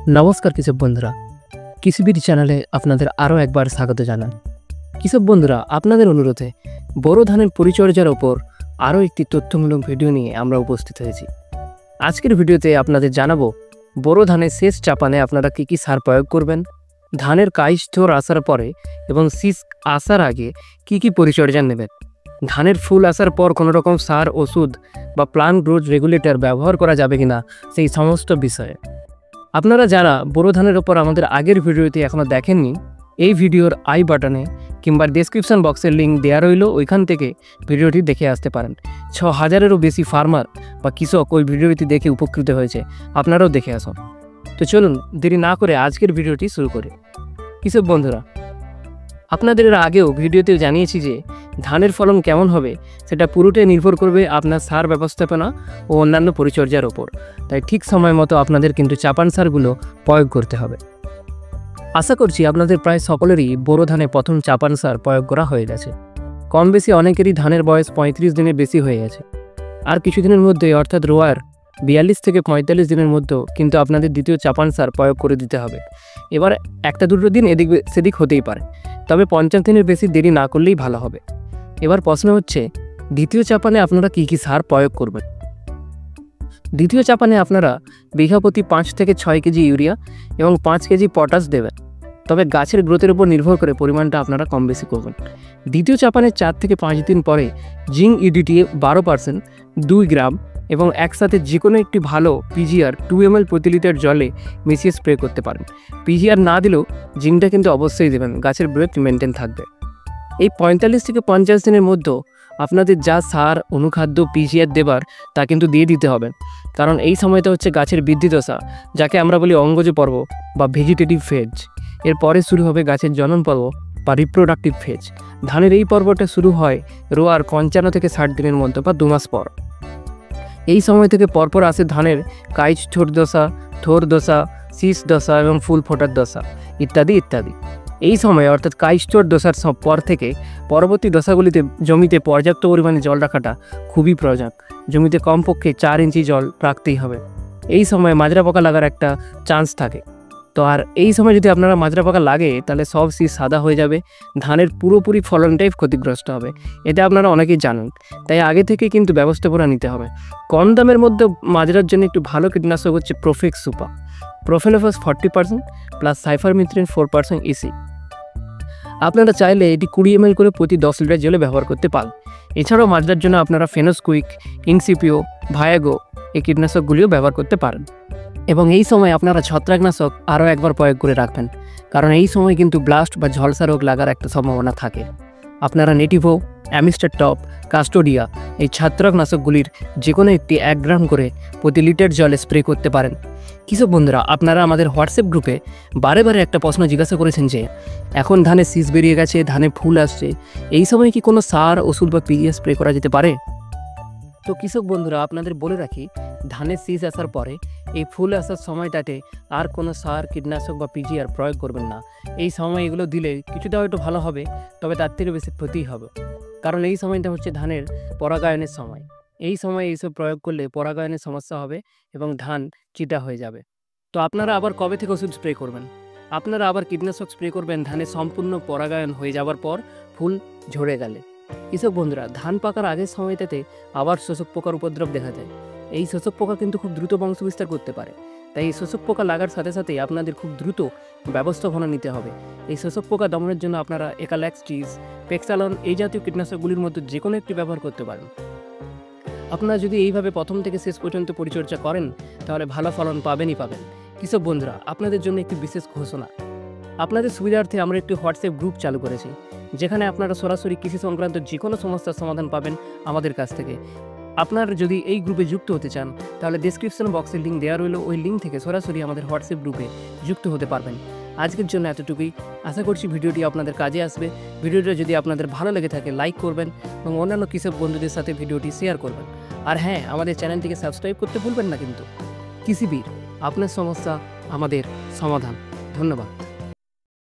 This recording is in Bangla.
নমস্কার কৃষক বন্ধুরা, কৃষিবিদ চ্যানেলে আপনাদের আরও একবার স্বাগত জানান। কৃষক বন্ধুরা, আপনাদের অনুরোধে বোরো ধানের পরিচর্যার ওপর আরও একটি তথ্যমূলক ভিডিও নিয়ে আমরা উপস্থিত হয়েছি। আজকের ভিডিওতে আপনাদের জানাবো বোরো ধানের শেষ চাপানে আপনারা কী কী সার প্রয়োগ করবেন, ধানের কাইশ থোর আসার পরে এবং শীষ আসার আগে কী কী পরিচর্যা নেবেন, ধানের ফুল আসার পর কোনো রকম সার, ওষুধ বা প্লান্ট গ্রোথ রেগুলেটর ব্যবহার করা যাবে কিনা সেই সমস্ত বিষয়ে। আপনারা যারা বোরো ধানের ওপর আমাদের আগের ভিডিওটি এখনও দেখেননি, এই ভিডিওর আই বাটনে কিংবা ডেসক্রিপশন বক্সের লিঙ্ক দেওয়া রইল, ওইখান থেকে ভিডিওটি দেখে আসতে পারেন। 6000-এরও বেশি ফার্মার বা কৃষক ওই ভিডিওটি দেখে উপকৃত হয়েছে, আপনারাও দেখে আসুন। তো চলুন দেরি না করে আজকের ভিডিওটি শুরু করি। কৃষক বন্ধুরা, আপনাদের এর আগেও ভিডিওতে জানিয়েছি যে ধানের ফলন কেমন হবে সেটা পুরোটাই নির্ভর করবে আপনার সার ব্যবস্থাপনা ও অন্যান্য পরিচর্যার ওপর। তাই ঠিক সময় মতো আপনাদের কিন্তু চাপান সারগুলো প্রয়োগ করতে হবে। আশা করছি আপনাদের প্রায় সকলেরই বোরো ধানে প্রথম চাপান সার প্রয়োগ করা হয়ে গেছে। কম বেশি অনেকেরই ধানের বয়স 35 দিনের বেশি হয়ে গেছে। আর কিছুদিনের মধ্যে অর্থাৎ রোয়ার 42 থেকে 45 দিনের মধ্যেও কিন্তু আপনাদের দ্বিতীয় চাপান সার প্রয়োগ করে দিতে হবে। এবার একটা দুটো দিন এদিক সেদিক হতেই পারে, তবে 50 দিনের বেশি দেরি না করলেই ভালো হবে। এবার প্রশ্ন হচ্ছে, দ্বিতীয় চাপানে আপনারা কী কী সার প্রয়োগ করবেন। দ্বিতীয় চাপানে আপনারা বিঘা প্রতি 5 থেকে 6 কেজি ইউরিয়া এবং 5 কেজি পটাশ দেবেন, তবে গাছের গ্রোথের উপর নির্ভর করে পরিমাণটা আপনারা কম বেশি করবেন। দ্বিতীয় চাপানে 4 থেকে 5 দিন পরে জিঙ্ক ইডিটি 12% 2 গ্রাম এবং একসাথে যে কোনো একটি ভালো পিজিআর 2 ml প্রতি লিটার জলে মিশিয়ে স্প্রে করতে পারেন। পিজিআর না দিলেও জিঙ্কটা কিন্তু অবশ্যই দেবেন, গাছের গ্রোথ মেনটেন থাকবে। এই 45 থেকে 50 দিনের মধ্যে আপনাদের যা সার, অনুখাদ্য, পিজিআর দেবার তা কিন্তু দিয়ে দিতে হবে, কারণ এই সময়টা হচ্ছে গাছের বৃদ্ধি দশা, যাকে আমরা বলি অঙ্গজ পর্ব বা ভেজিটেটিভ ফেজ। এরপরে শুরু হবে গাছের জনন পর্ব বা রিপ্রোডাক্টিভ ফেজ। ধানের এই পর্বটা শুরু হয় রোয়ার 55 থেকে 60 দিনের মধ্যে বা 2 মাস পর। এই সময় থেকে পরপর আসে ধানের কাইচ ঠোঁট দশা, থোর দশা, শীষ দশা এবং ফুল ফোটার দশা ইত্যাদি ইত্যাদি। এই সময় অর্থাৎ কাইচ ঠোঁট দশার পর থেকে পরবর্তী দশাগুলিতে জমিতে পর্যাপ্ত পরিমাণে জল রাখাটা খুবই প্রয়োজন। জমিতে কমপক্ষে 4 ইঞ্চি জল রাখতেই হবে। এই সময় মাজরা পোকা লাগার একটা চান্স থাকে। তো আর এই সময় যদি আপনারা মাজরা পোকা লাগে তাহলে সব শীষ সাদা হয়ে যাবে, ধানের পুরোপুরি ফলনটাই ক্ষতিগ্রস্ত হবে। এটা আপনারা অনেকেই জানেন, তাই আগে থেকে কিন্তু ব্যবস্থাপনা নিতে হবে। কম দামের মধ্যে মাজরার জন্য একটু ভালো কীটনাশক হচ্ছে Profex super, profenofos 40% plus cypermethrin 4% EC. আপনারা চাইলে এটি 20 ml করে প্রতি 10 লিটার জলে ব্যবহার করতে পারেন। এছাড়াও মাজরার জন্য আপনারা ফেনোস্কুইক, ইনসিপিও, ভায়াগো এই কীটনাশকগুলিও ব্যবহার করতে পারেন। এবং এই সময় আপনারা ছত্রাকনাশক আরও একবার প্রয়োগ করে রাখবেন, কারণ এই সময় কিন্তু ব্লাস্ট বা ঝলসা রোগ লাগার একটা সম্ভাবনা থাকে। আপনারা নেটিভো, অ্যামিস্টার টপ, কাস্টোডিয়া এই ছত্রাকনাশকগুলির যে কোনো একটি 1 গ্রাম করে প্রতি লিটার জলে স্প্রে করতে পারেন। কৃষক বন্ধুরা, আপনারা আমাদের হোয়াটসঅ্যাপ গ্রুপে বারে একটা প্রশ্ন জিজ্ঞাসা করেছেন যে এখন ধানে শীষ বেরিয়ে গেছে, ধানে ফুল আসছে, এই সময় কি কোনো সার, ওষুধ বা পিজিআর স্প্রে করা যেতে পারে? তো কৃষক বন্ধুরা, আপনাদের বলে রাখি, ধানের শীষ আসার পরে এই ফুল আসার সময়টাতে আর কোনো সার, কীটনাশক বা পিজিআর প্রয়োগ করবেন না। এই সময় এগুলো দিলে কিছুটা হয়তো ভালো হবে, তবে তার থেকে বেশি ক্ষতিই হবে, কারণ এই সময়টা হচ্ছে ধানের পরাগায়নের সময়। এই সময় এইসব প্রয়োগ করলে পরাগায়নের সমস্যা হবে এবং ধান চিটা হয়ে যাবে। তো আপনারা আবার কবে থেকে ওষুধ স্প্রে করবেন? আপনারা আবার কীটনাশক স্প্রে করবেন ধানের সম্পূর্ণ পরাগায়ন হয়ে যাওয়ার পর, ফুল ঝরে গেলে। কৃষক বন্ধুরা, ধান পাকার আগের সময়টাতে আবার শোষক পোকার উপদ্রব দেখা যায়। এই শোষক পোকা কিন্তু খুব দ্রুত বংশ বিস্তার করতে পারে, তাই এই শোষক পোকা লাগার সাথে সাথেই আপনাদের খুব দ্রুত ব্যবস্থাপনা নিতে হবে। এই শোষক পোকা দমনের জন্য আপনারা একাল্যাক্সটিস, পেক্সালন এই জাতীয় কীটনাশকগুলির মধ্যে যে কোনো একটি ব্যবহার করতে পারেন। আপনারা যদি এইভাবে প্রথম থেকে শেষ পর্যন্ত পরিচর্যা করেন তাহলে ভালো ফলন পাবেনই পাবেন। কৃষক বন্ধুরা, আপনাদের জন্য একটি বিশেষ ঘোষণা। আপনাদের সুবিধার্থে আমরা একটি হোয়াটসঅ্যাপ গ্রুপ চালু করেছি, যেখানে আপনারা সরাসরি কৃষি সংক্রান্ত যে কোনো সমস্যার সমাধান পাবেন আমাদের কাছ থেকে। আপনারা যদি এই গ্রুপে যুক্ত হতে চান তাহলে ডেসক্রিপশন বক্সে লিঙ্ক দেওয়া রইল, ওই লিঙ্ক থেকে সরাসরি আমাদের হোয়াটসঅ্যাপ গ্রুপে যুক্ত হতে পারবেন। আজকের জন্য এতটুকুই। আশা করছি ভিডিওটি আপনাদের কাজে আসবে। ভিডিওটা যদি আপনাদের ভালো লেগে থাকে লাইক করবেন এবং অন্যান্য কৃষক বন্ধুদের সাথে ভিডিওটি শেয়ার করবেন। আর হ্যাঁ, আমাদের চ্যানেলটিকে সাবস্ক্রাইব করতে ভুলবেন না কিন্তু। কৃষিবিদ, আপনার সমস্যা আমাদের সমাধান। ধন্যবাদ।